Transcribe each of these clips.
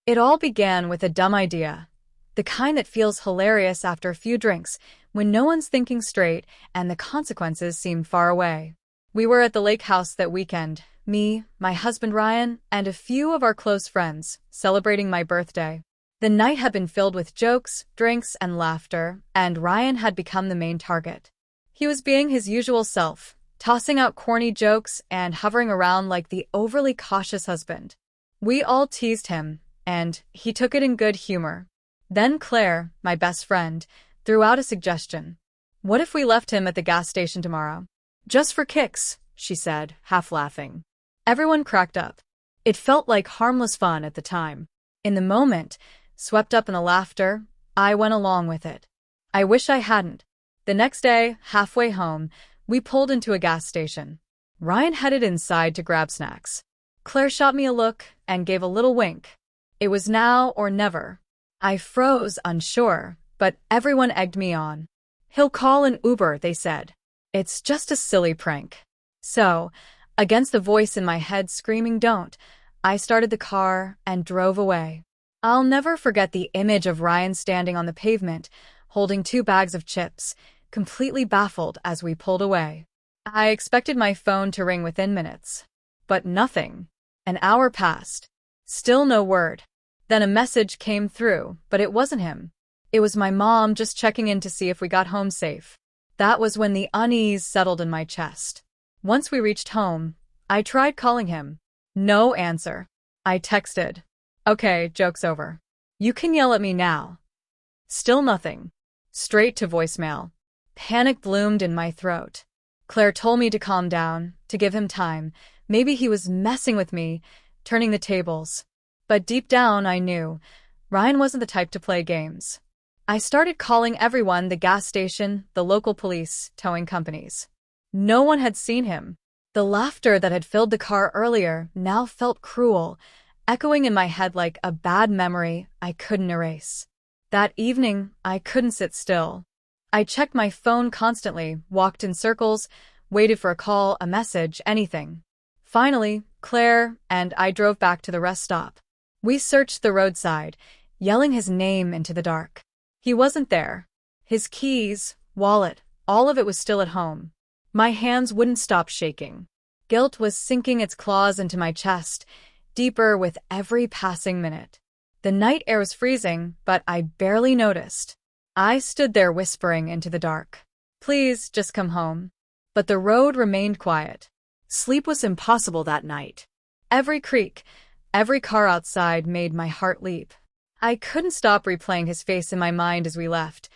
It all began with a dumb idea. The kind that feels hilarious after a few drinks, when no one's thinking straight and the consequences seem far away. We were at the lake house that weekend, me, my husband Ryan, and a few of our close friends, celebrating my birthday. The night had been filled with jokes, drinks, and laughter, and Ryan had become the main target. He was being his usual self, tossing out corny jokes and hovering around like the overly cautious husband. We all teased him, and he took it in good humor. Then Claire, my best friend, threw out a suggestion. "What if we left him at the gas station tomorrow? Just for kicks," she said, half laughing. Everyone cracked up. It felt like harmless fun at the time. In the moment, swept up in the laughter, I went along with it. I wish I hadn't. The next day, halfway home, we pulled into a gas station. Ryan headed inside to grab snacks. Claire shot me a look and gave a little wink. It was now or never. I froze, unsure, but everyone egged me on. "He'll call an Uber," they said. "It's just a silly prank." So, against the voice in my head screaming don't, I started the car and drove away. I'll never forget the image of Ryan standing on the pavement, holding 2 bags of chips, completely baffled as we pulled away. I expected my phone to ring within minutes. But nothing. An hour passed. Still no word. Then a message came through, but it wasn't him. It was my mom just checking in to see if we got home safe. That was when the unease settled in my chest. Once we reached home, I tried calling him. No answer. I texted. "Okay, joke's over. You can yell at me now." Still nothing. Straight to voicemail. Panic bloomed in my throat. Claire told me to calm down, to give him time. Maybe he was messing with me, turning the tables. But deep down, I knew Ryan wasn't the type to play games. I started calling everyone, the gas station, the local police, towing companies. No one had seen him. The laughter that had filled the car earlier now felt cruel, echoing in my head like a bad memory I couldn't erase. That evening, I couldn't sit still. I checked my phone constantly, walked in circles, waited for a call, a message, anything. Finally, Claire and I drove back to the rest stop. We searched the roadside, yelling his name into the dark. He wasn't there. His keys, wallet, all of it was still at home. My hands wouldn't stop shaking. Guilt was sinking its claws into my chest, deeper with every passing minute. The night air was freezing, but I barely noticed. I stood there whispering into the dark. "Please, just come home." But the road remained quiet. Sleep was impossible that night. Every creak, every car outside made my heart leap. I couldn't stop replaying his face in my mind as we left,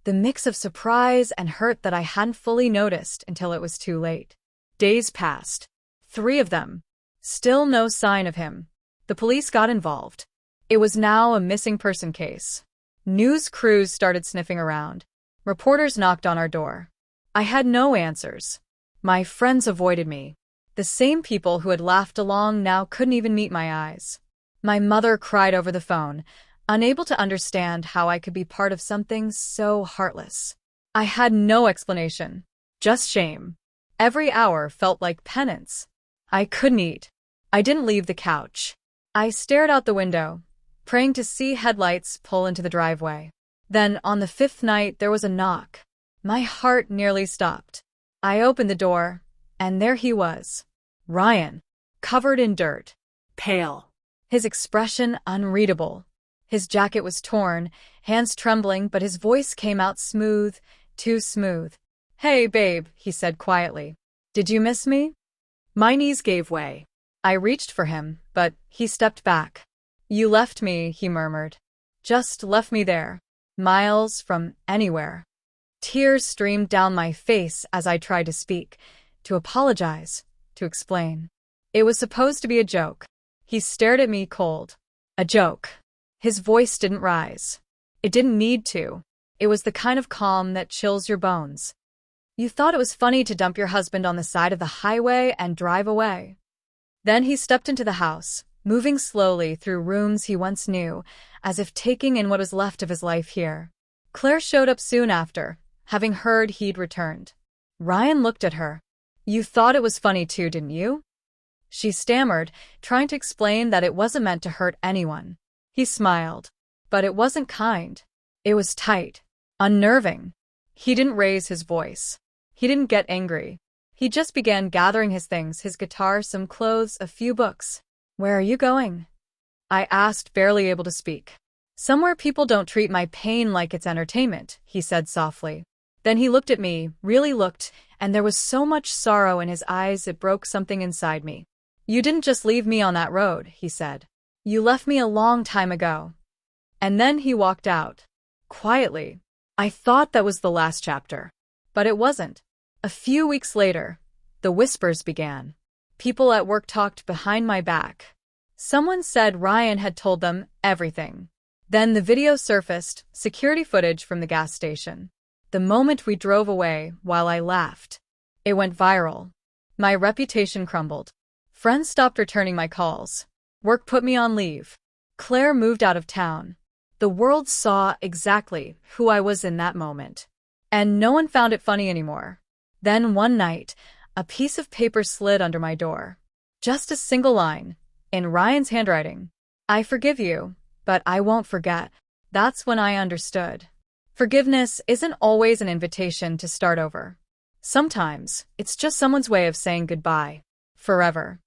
the mix of surprise and hurt that I hadn't fully noticed until it was too late. Days passed. 3 of them. Still no sign of him. The police got involved. It was now a missing person case. News crews started sniffing around. Reporters knocked on our door. I had no answers. My friends avoided me. The same people who had laughed along now couldn't even meet my eyes. My mother cried over the phone, unable to understand how I could be part of something so heartless. I had no explanation, just shame. Every hour felt like penance. I couldn't eat. I didn't leave the couch. I stared out the window, praying to see headlights pull into the driveway. Then, on the 5th night, there was a knock. My heart nearly stopped. I opened the door, and there he was. Ryan, covered in dirt, pale. His expression unreadable. His jacket was torn, hands trembling, but his voice came out smooth, too smooth. "Hey, babe," he said quietly. "Did you miss me?" My knees gave way. I reached for him, but he stepped back. "You left me," he murmured. "Just left me there. Miles from anywhere." Tears streamed down my face as I tried to speak, to apologize, to explain. It was supposed to be a joke. He stared at me cold. A joke. His voice didn't rise. It didn't need to. It was the kind of calm that chills your bones. "You thought it was funny to dump your husband on the side of the highway and drive away." Then he stepped into the house, moving slowly through rooms he once knew, as if taking in what was left of his life here. Claire showed up soon after, having heard he'd returned. Ryan looked at her. "You thought it was funny too, didn't you?" She stammered, trying to explain that it wasn't meant to hurt anyone. He smiled. But it wasn't kind. It was tight. Unnerving. He didn't raise his voice. He didn't get angry. He just began gathering his things, his guitar, some clothes, a few books. "Where are you going?" I asked, barely able to speak. "Somewhere people don't treat my pain like it's entertainment," he said softly. Then he looked at me, really looked, and there was so much sorrow in his eyes it broke something inside me. "You didn't just leave me on that road," he said. "You left me a long time ago." And then he walked out. Quietly. I thought that was the last chapter. But it wasn't. A few weeks later, the whispers began. People at work talked behind my back. Someone said Ryan had told them everything. Then the video surfaced, security footage from the gas station. The moment we drove away, while I laughed. It went viral. My reputation crumbled. Friends stopped returning my calls. Work put me on leave. Claire moved out of town. The world saw exactly who I was in that moment. And no one found it funny anymore. Then one night, a piece of paper slid under my door. Just a single line, in Ryan's handwriting. "I forgive you, but I won't forget." That's when I understood. Forgiveness isn't always an invitation to start over. Sometimes, it's just someone's way of saying goodbye. Forever.